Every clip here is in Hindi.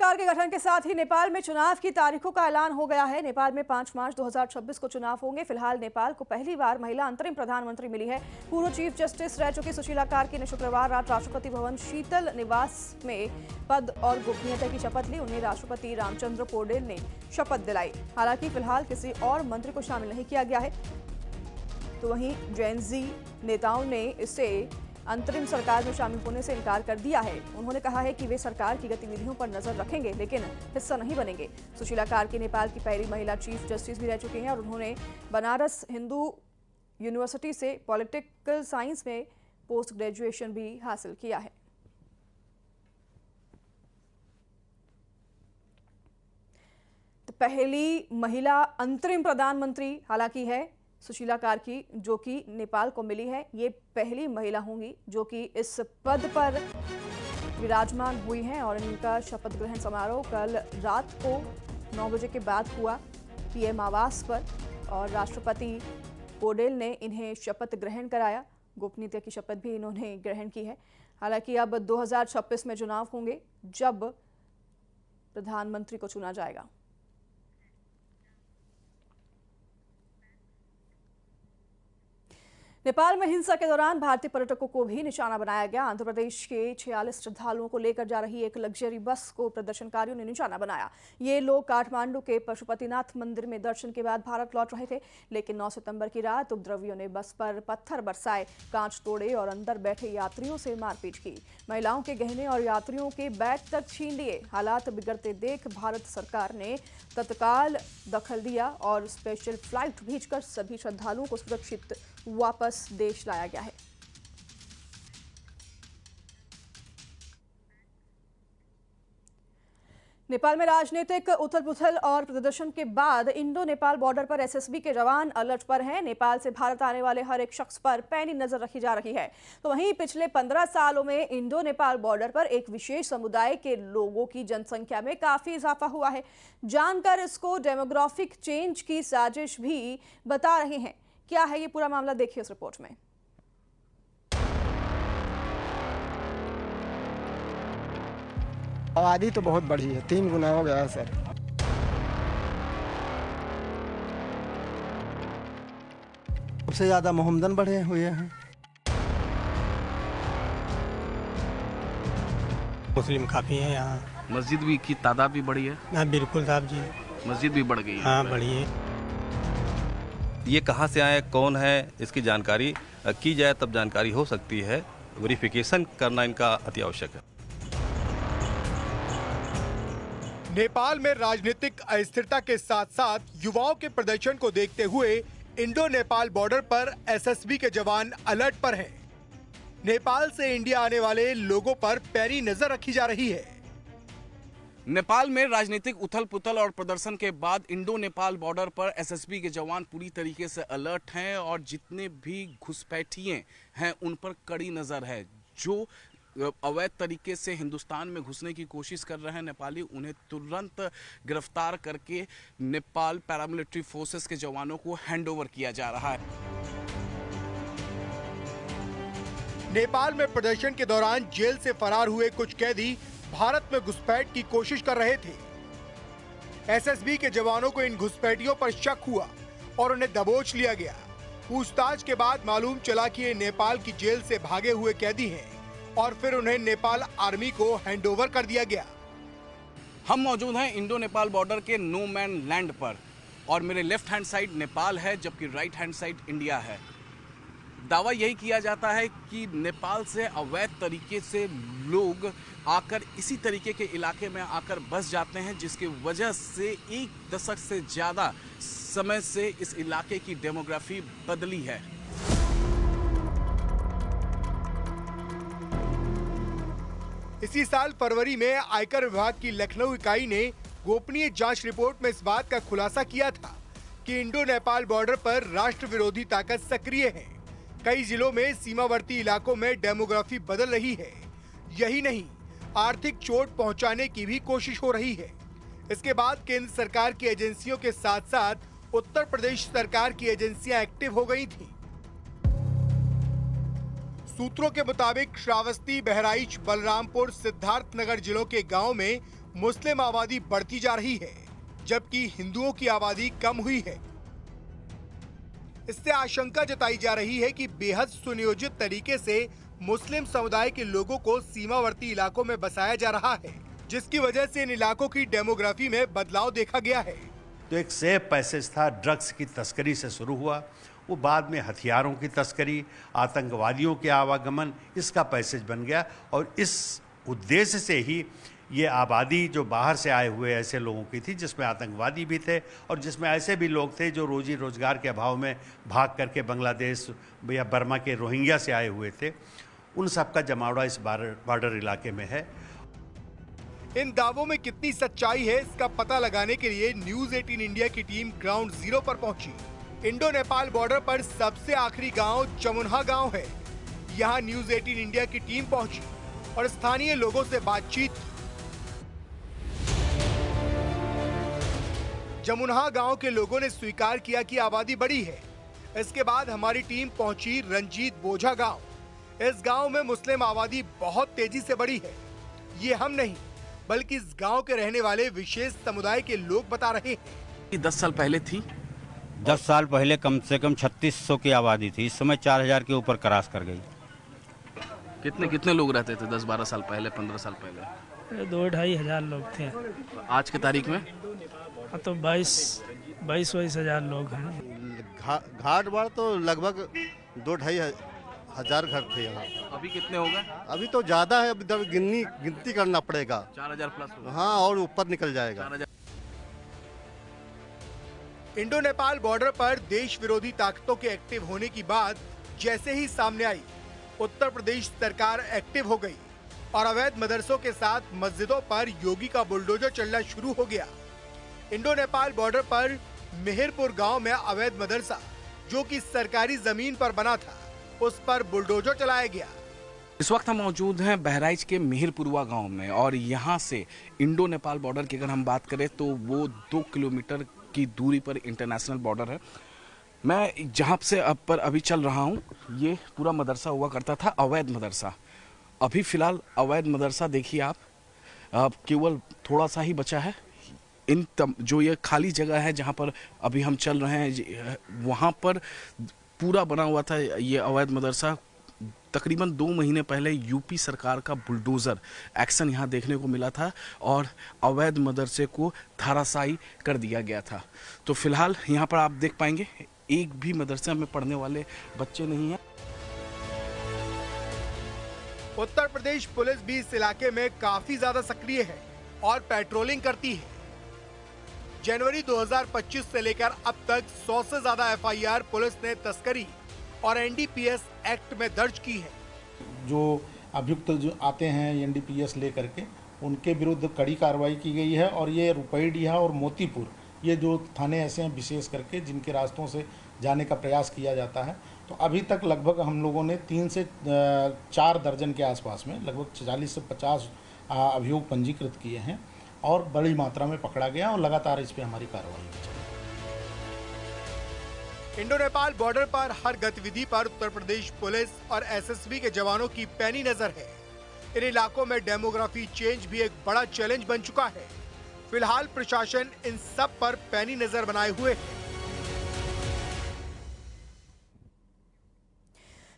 सरकार के गठन के साथ ही नेपाल में चुनाव की तारीखों का ऐलान हो गया है। नेपाल में 5 मार्च 2026 को चुनाव होंगे। फिलहाल नेपाल को पहली बार महिला अंतरिम प्रधानमंत्री मिली है। पूर्व चीफ जस्टिस रह चुकी सुशीला कार्की ने शुक्रवार रात राष्ट्रपति भवन शीतल निवास में पद और गोपनीयता की शपथ ली। उन्हें राष्ट्रपति रामचंद्र पौडेल ने शपथ दिलाई। हालांकि फिलहाल किसी और मंत्री को शामिल नहीं किया गया है। तो वहीं जेएनजी नेताओं ने इसे अंतरिम सरकार में शामिल होने से इनकार कर दिया है। उन्होंने कहा है कि वे सरकार की गतिविधियों पर नजर रखेंगे लेकिन हिस्सा नहीं बनेंगे। सुशीला कार्की नेपाल की पहली महिला चीफ जस्टिस भी रह चुकी हैं और उन्होंने बनारस हिंदू यूनिवर्सिटी से पॉलिटिकल साइंस में पोस्ट ग्रेजुएशन भी हासिल किया है। तो पहली महिला अंतरिम प्रधानमंत्री हालांकि है सुशीला कार्की, जो कि नेपाल को मिली है। ये पहली महिला होंगी जो कि इस पद पर विराजमान हुई हैं और इनका शपथ ग्रहण समारोह कल रात को 9 बजे के बाद हुआ पीएम आवास पर और राष्ट्रपति पौडेल ने इन्हें शपथ ग्रहण कराया। गोपनीयता की शपथ भी इन्होंने ग्रहण की है। हालांकि अब 2026 में चुनाव होंगे जब प्रधानमंत्री को चुना जाएगा। नेपाल में हिंसा के दौरान भारतीय पर्यटकों को भी निशाना बनाया गया। आंध्र प्रदेश के 46 श्रद्धालुओं को लेकर जा रही एक लग्जरी बस को प्रदर्शनकारियों ने निशाना बनाया। ये लोग काठमांडू के पशुपतिनाथ मंदिर में दर्शन के बाद भारत लौट रहे थे, लेकिन 9 सितंबर की रात उपद्रवियों ने बस पर पत्थर बरसाए, कांच तोड़े और अंदर बैठे यात्रियों से मारपीट की। महिलाओं के गहने और यात्रियों के बैग तक छीन लिए। हालात बिगड़ते देख भारत सरकार ने तत्काल दखल दिया और स्पेशल फ्लाइट भेजकर सभी श्रद्धालुओं को सुरक्षित वापस देश लाया गया है। नेपाल में राजनीतिक उथल-पुथल और प्रदर्शन के बाद इंडो नेपाल बॉर्डर पर एसएसबी के जवान अलर्ट पर हैं। नेपाल से भारत आने वाले हर एक शख्स पर पैनी नजर रखी जा रही है। तो वहीं पिछले 15 सालों में इंडो नेपाल बॉर्डर पर एक विशेष समुदाय के लोगों की जनसंख्या में काफी इजाफा हुआ है। जानकर इसको डेमोग्राफिक चेंज की साजिश भी बता रहे हैं। क्या है ये पूरा मामला, देखिए इस रिपोर्ट में। आबादी तो बहुत बढ़ी है, 3 गुना हो गया है सर। सबसे ज्यादा मोहम्मदन बढ़े हुए हैं। मुस्लिम काफी है यहाँ। मस्जिद भी की तादाद भी बढ़ी है। हाँ बिल्कुल साहब जी, मस्जिद भी बढ़ गई है। हाँ बढ़ी है। ये कहाँ से आए, कौन है, इसकी जानकारी की जाए तब जानकारी हो सकती है। वेरिफिकेशन करना इनका अति आवश्यक है। नेपाल में राजनीतिक अस्थिरता के साथ साथ युवाओं के प्रदर्शन को देखते हुए इंडो नेपाल बॉर्डर पर एसएसबी के जवान अलर्ट पर हैं। नेपाल से इंडिया आने वाले लोगों पर पैनी नजर रखी जा रही है। नेपाल में राजनीतिक उथल पुथल और प्रदर्शन के बाद इंडो नेपाल बॉर्डर पर एसएसबी के जवान पूरी तरीके से अलर्ट हैं और जितने भी घुसपैठिए हैं उन पर कड़ी नजर है। जो अवैध तरीके से हिंदुस्तान में घुसने की कोशिश कर रहे हैं नेपाली, उन्हें तुरंत गिरफ्तार करके नेपाल पैरामिलिट्री फोर्सेस के जवानों को हैंडओवर किया जा रहा है। नेपाल में प्रदर्शन के दौरान जेल से फरार हुए कुछ कैदी भारत में घुसपैठ की कोशिश कर रहे थे। एसएसबी के जवानों को इन घुसपैठियों पर शक हुआ और उन्हें दबोच लिया गया। पूछताछ के बाद मालूम चला कि ये नेपाल की जेल से भागे हुए कैदी हैं और फिर उन्हें नेपाल आर्मी को हैंडओवर कर दिया गया। हम मौजूद हैं इंडो नेपाल बॉर्डर के नो मैन लैंड पर और मेरे लेफ्ट हैंड साइड नेपाल है जबकि राइट हैंड साइड इंडिया है। दावा यही किया जाता है कि नेपाल से अवैध तरीके से लोग आकर इसी तरीके के इलाके में आकर बस जाते हैं, जिसकी वजह से 1 दशक से ज़्यादा समय से इस इलाके की डेमोग्राफी बदली है। इसी साल फरवरी में आयकर विभाग की लखनऊ इकाई ने गोपनीय जांच रिपोर्ट में इस बात का खुलासा किया था कि इंडो नेपाल बॉर्डर पर राष्ट्र विरोधी ताकत सक्रिय है। कई जिलों में सीमावर्ती इलाकों में डेमोग्राफी बदल रही है। यही नहीं, आर्थिक चोट पहुंचाने की भी कोशिश हो रही है। इसके बाद केंद्र सरकार की एजेंसियों के साथ साथ उत्तर प्रदेश सरकार की एजेंसियां एक्टिव हो गई थीं। सूत्रों के मुताबिक श्रावस्ती, बहराइच, बलरामपुर, सिद्धार्थनगर जिलों के गांव में मुस्लिम आबादी बढ़ती जा रही है, जबकि हिंदुओं की आबादी कम हुई है। इससे आशंका जताई जा रही है कि बेहद सुनियोजित तरीके से मुस्लिम समुदाय के लोगों को सीमावर्ती इलाकों में बसाया जा रहा है, जिसकी वजह से इन इलाकों की डेमोग्राफी में बदलाव देखा गया है। तो एक सेफ पैसेज था, ड्रग्स की तस्करी से शुरू हुआ, वो बाद में हथियारों की तस्करी, आतंकवादियों के आवागमन, इसका पैसेज बन गया। और इस उद्देश्य से ही ये आबादी जो बाहर से आए हुए ऐसे लोगों की थी, जिसमें आतंकवादी भी थे और जिसमें ऐसे भी लोग थे जो रोजी रोजगार के अभाव में भाग करके बांग्लादेश या बर्मा के रोहिंग्या से आए हुए थे, उन सब का जमावड़ा इस बॉर्डर इलाके में है। इन दावों में कितनी सच्चाई है, इसका पता लगाने के लिए न्यूज 18 इंडिया की टीम ग्राउंड जीरो पर पहुंची। इंडो नेपाल बॉर्डर पर सबसे आखिरी गांव जमुनहा गांव है। यहां न्यूज 18 इंडिया की टीम पहुंची और स्थानीय लोगों से बातचीत की। जमुनहा गांव के लोगों ने स्वीकार किया कि आबादी बढ़ी है। इसके बाद हमारी टीम पहुंची रंजीत बोझा गांव। इस गांव में मुस्लिम आबादी बहुत तेजी से बढ़ी है। ये हम नहीं, बल्कि इस गांव के रहने वाले विशेष समुदाय के लोग बता रहे हैं। 10 साल पहले थी, 10 साल पहले कम से कम 3600 की आबादी थी, इस समय 4000 के ऊपर क्रॉस कर गई। कितने लोग रहते थे 10-12 साल पहले, 15 साल पहले? 2-2.5 हजार लोग थे। आज के तारीख में तो 22-22 हजार लोग हैं। घाट बाढ़ तो लगभग 2-2.5 हजार घर थे यहाँ। अभी कितने हो गए? अभी तो ज्यादा है, अभी गिनती करना पड़ेगा। 4000 प्लस होगा। हाँ, और ऊपर निकल जाएगा। 4000। इंडो नेपाल बॉर्डर पर देश विरोधी ताकतों के एक्टिव होने की बात जैसे ही सामने आई, उत्तर प्रदेश सरकार एक्टिव हो गई और अवैध मदरसों के साथ मस्जिदों पर योगी का बुलडोजर चलना शुरू हो गया। इंडो नेपाल बॉर्डर पर मेहरपुर गांव में अवैध मदरसा, जो कि सरकारी जमीन पर बना था, उस पर बुलडोजर चलाया गया। इस वक्त हम मौजूद हैं बहराइच के मेहरपुरवा गांव में और यहाँ से इंडो नेपाल बॉर्डर की अगर हम बात करें तो वो 2 किलोमीटर की दूरी पर इंटरनेशनल बॉर्डर है। मैं जहाँ से अब पर अभी चल रहा हूँ, ये पूरा मदरसा हुआ करता था, अवैध मदरसा। अभी फिलहाल अवैध मदरसा देखिए आप केवल थोड़ा सा ही बचा है। जो ये खाली जगह है जहाँ पर अभी हम चल रहे हैं, वहाँ पर पूरा बना हुआ था ये अवैध मदरसा। तकरीबन 2 महीने पहले यूपी सरकार का बुलडोज़र एक्शन यहाँ देखने को मिला था और अवैध मदरसे को धराशायी कर दिया गया था। तो फिलहाल यहाँ पर आप देख पाएंगे एक भी मदरसे में पढ़ने वाले बच्चे नहीं हैं। उत्तर प्रदेश पुलिस भी इस इलाके में काफी ज्यादा सक्रिय है और पेट्रोलिंग करती है। जनवरी 2025 से लेकर अब तक 100 से ज्यादा एफआईआर पुलिस ने तस्करी और एनडीपीएस एक्ट में दर्ज की है। जो अभियुक्त जो आते हैं एनडीपीएस लेकर के, उनके विरुद्ध कड़ी कार्रवाई की गई है। और ये रुपईडीहा और मोतीपुर, ये जो थाने ऐसे हैं विशेष करके जिनके रास्तों से जाने का प्रयास किया जाता है, तो अभी तक लगभग हम लोगों ने 3 से 4 दर्जन के आसपास में लगभग 40 से 50 अभियोग पंजीकृत किए हैं और बड़ी मात्रा में पकड़ा गया और लगातार इस पे हमारी कार्रवाई चल रही है। इंडो नेपाल बॉर्डर पर हर गतिविधि पर उत्तर प्रदेश पुलिस और एसएसबी के जवानों की पैनी नजर है। इन इलाकों में डेमोग्राफी चेंज भी एक बड़ा चैलेंज बन चुका है। फिलहाल प्रशासन इन सब पर पैनी नजर बनाए हुए है।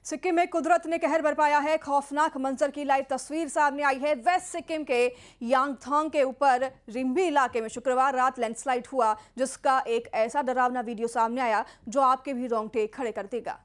सिक्किम में कुदरत ने कहर बरपाया है। खौफनाक मंजर की लाइव तस्वीर सामने आई है। वेस्ट सिक्किम के यांगथांग के ऊपर रिम्बी इलाके में शुक्रवार रात लैंडस्लाइड हुआ, जिसका एक ऐसा डरावना वीडियो सामने आया जो आपके भी रोंगटे खड़े कर देगा।